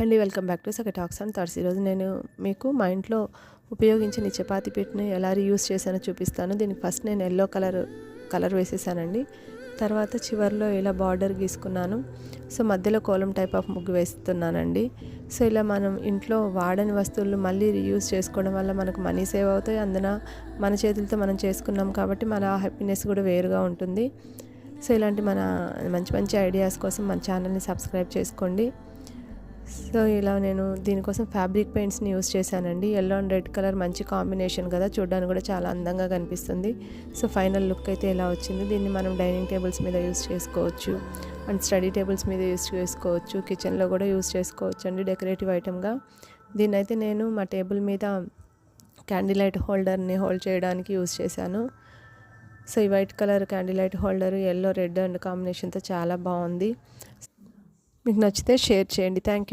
అండి welcome back to సగ talks and thoughts. ఈరోజు నేను మీకు మా ఇంట్లో ఉపయోగించిన ఈ చపాతీ పీటని ఎలా రీయూస్ చేశానో చూపిస్తాను. దీనికి ఫస్ట్ నేను ఎల్లో కలర్ వేసేసానండి. తర్వాత చివర్లో ఇలా బార్డర్ గీసుకున్నాను. సో మధ్యలో కోలం టైప్ ఆఫ్ ముగ్గు వేస్తున్నానండి. సో ఇలా మనం ఇంట్లో వాడని వస్తువులు మళ్ళీ రీయూస్ చేసుకోవడం వల్ల మనకు మనీ సేవ్ అవుతాయి. అందున మన చేతులతో మనం చేసుకున్నాం కాబట్టి మన హ్యాపీనెస్ కూడా వేరుగా ఉంటుంది. సో ఇలాంటి మంచి మంచి ఐడియాస్ కోసం మన ఛానల్ని సబ్స్క్రైబ్ చేసుకోండి. సో ఇలా నేను దీనికోసం ఫ్యాబ్రిక్ పెయింట్స్ని యూస్ చేశానండి. ఎల్లో అండ్ రెడ్ కలర్ మంచి కాంబినేషన్ కదా, చూడడానికి కూడా చాలా అందంగా కనిపిస్తుంది. సో ఫైనల్ లుక్ అయితే ఇలా వచ్చింది. దీన్ని మనం డైనింగ్ టేబుల్స్ మీద యూస్ చేసుకోవచ్చు అండ్ స్టడీ టేబుల్స్ మీద యూస్ చేసుకోవచ్చు, కిచెన్లో కూడా యూస్ చేసుకోవచ్చు అండి డెకరేటివ్ ఐటమ్గా. దీన్ని అయితే నేను మా టేబుల్ మీద క్యాండిల్ లైట్ హోల్డర్ని హోల్డ్ చేయడానికి యూస్ చేశాను. సో ఈ white colour candle light holder yellow red and కాంబినేషన్తో చాలా బాగుంది. మీకు నచ్చితే షేర్ చేయండి. Thank you.